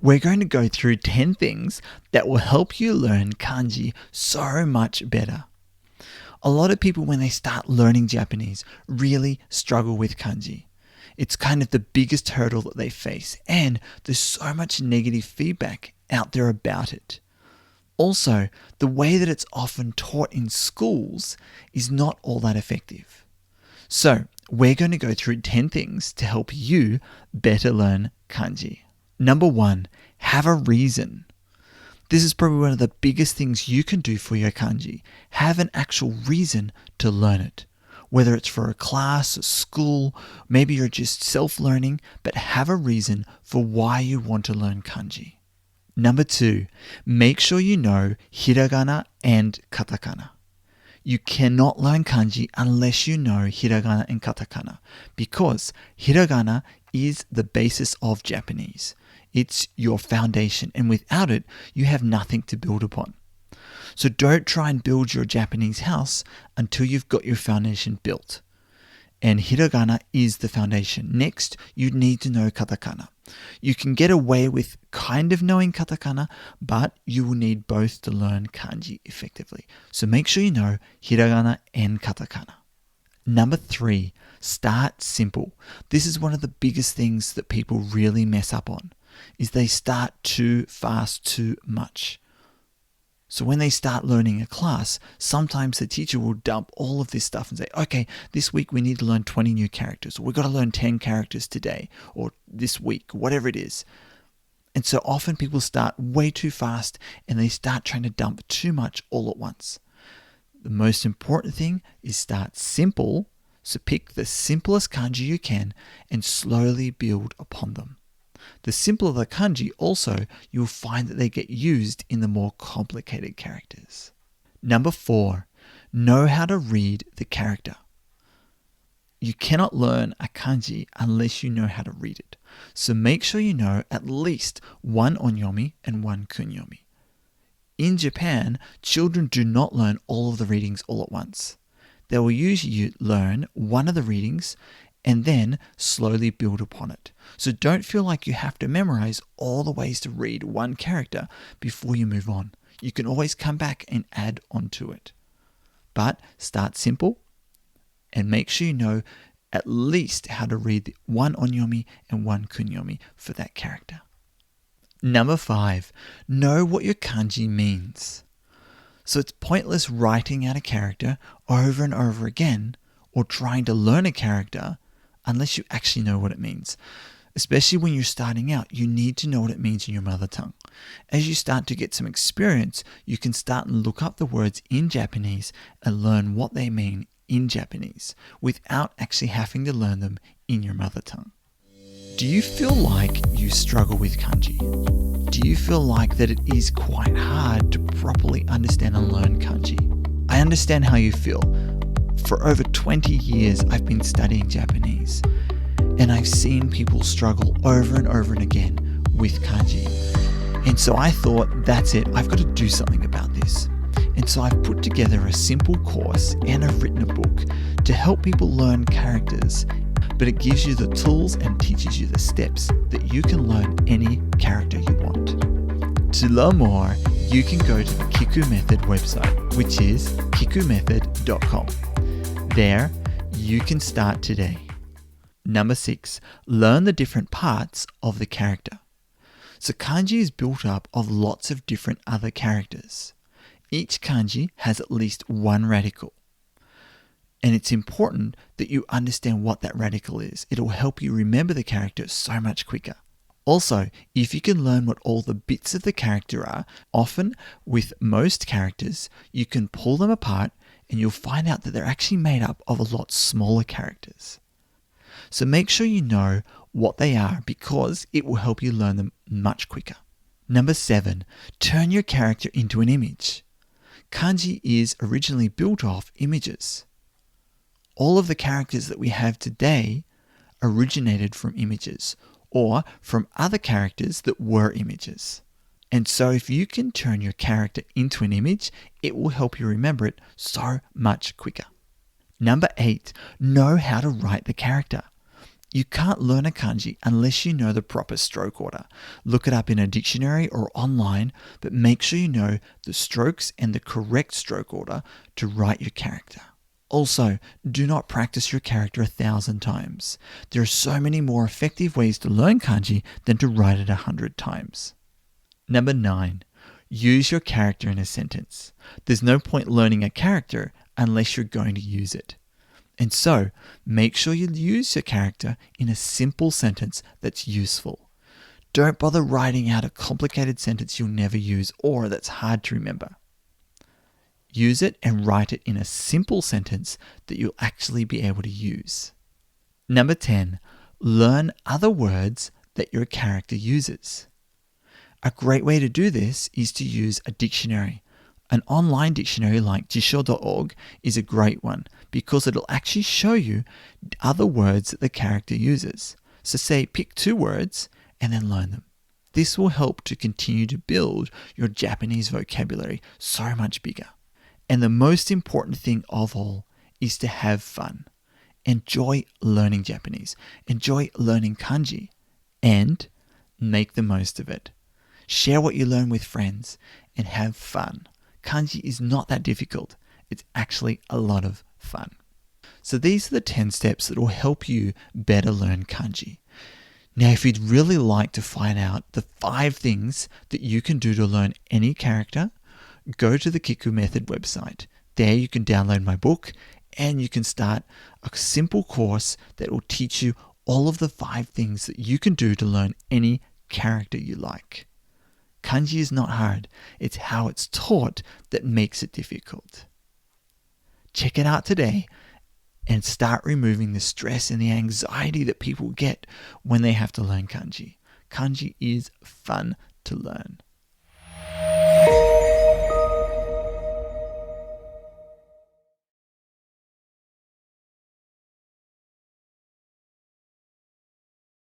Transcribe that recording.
we're going to go through 10 things that will help you learn kanji so much better. A lot of people, when they start learning Japanese, really struggle with kanji. It's kind of the biggest hurdle that they face, and there's so much negative feedback out there about it. Also, the way that it's often taught in schools is not all that effective. So, we're going to go through 10 things to help you better learn kanji. Number 1, have a reason. This is probably one of the biggest things you can do for your kanji. Have an actual reason to learn it. Whether it's for a class, a school, maybe you're just self-learning, but have a reason for why you want to learn kanji. Number 2, make sure you know hiragana and katakana. You cannot learn kanji unless you know hiragana and katakana, because hiragana is the basis of Japanese. It's your foundation, and without it, you have nothing to build upon. So don't try and build your Japanese house until you've got your foundation built. And hiragana is the foundation. Next, you need to know katakana. You can get away with kind of knowing katakana, but you will need both to learn kanji effectively. So make sure you know hiragana and katakana. Number 3, start simple. This is one of the biggest things that people really mess up on, is they start too fast, too much. So when they start learning a class, sometimes the teacher will dump all of this stuff and say, okay, this week we need to learn 20 new characters, or we've got to learn 10 characters today, or this week, whatever it is. And so often people start way too fast and they start trying to dump too much all at once. The most important thing is start simple, so pick the simplest kanji you can and slowly build upon them. The simpler the kanji, also, you'll find that they get used in the more complicated characters. Number 4, know how to read the character. You cannot learn a kanji unless you know how to read it. So make sure you know at least one onyomi and one kunyomi. In Japan, children do not learn all of the readings all at once. They will usually learn one of the readings and then slowly build upon it. So don't feel like you have to memorize all the ways to read one character before you move on. You can always come back and add onto it. But start simple and make sure you know at least how to read one onyomi and one kunyomi for that character. Number 5, know what your kanji means. So it's pointless writing out a character over and over again or trying to learn a character unless you actually know what it means. Especially when you're starting out, you need to know what it means in your mother tongue. As you start to get some experience, you can start and look up the words in Japanese and learn what they mean in Japanese without actually having to learn them in your mother tongue. Do you feel like you struggle with kanji? Do you feel like that it is quite hard to properly understand and learn kanji? I understand how you feel. For over 20 years, I've been studying Japanese, and I've seen people struggle over and over and again with kanji. And so I thought, that's it, I've got to do something about this. And so I've put together a simple course and I've written a book to help people learn characters, but it gives you the tools and teaches you the steps that you can learn any character you want. To learn more, you can go to the Kiku Method website, which is kikumethod.com. There, you can start today. Number 6, learn the different parts of the character. So kanji is built up of lots of different other characters. Each kanji has at least one radical. And it's important that you understand what that radical is. It will help you remember the character so much quicker. Also, if you can learn what all the bits of the character are, often with most characters, you can pull them apart and you'll find out that they're actually made up of a lot smaller characters. So make sure you know what they are because it will help you learn them much quicker. Number 7, turn your character into an image. Kanji is originally built off images. All of the characters that we have today originated from images or from other characters that were images. And so if you can turn your character into an image, it will help you remember it so much quicker. Number 8, know how to write the character. You can't learn a kanji unless you know the proper stroke order. Look it up in a dictionary or online, but make sure you know the strokes and the correct stroke order to write your character. Also, do not practice your character 1,000 times. There are so many more effective ways to learn kanji than to write it 100 times. Number 9. Use your character in a sentence. There's no point learning a character unless you're going to use it. And so, make sure you use your character in a simple sentence that's useful. Don't bother writing out a complicated sentence you'll never use or that's hard to remember. Use it and write it in a simple sentence that you'll actually be able to use. Number 10. Learn other words that your character uses. A great way to do this is to use a dictionary. An online dictionary like jisho.org is a great one because it'll actually show you other words that the character uses. So say pick 2 words and then learn them. This will help to continue to build your Japanese vocabulary so much bigger. And the most important thing of all is to have fun. Enjoy learning Japanese. Enjoy learning kanji. And make the most of it. Share what you learn with friends and have fun. Kanji is not that difficult. It's actually a lot of fun. So these are the 10 steps that will help you better learn kanji. Now, if you'd really like to find out the 5 things that you can do to learn any character, go to the Kiku Method website. There you can download my book and you can start a simple course that will teach you all of the 5 things that you can do to learn any character you like. Kanji is not hard. It's how it's taught that makes it difficult. Check it out today and start removing the stress and the anxiety that people get when they have to learn kanji. Kanji is fun to learn.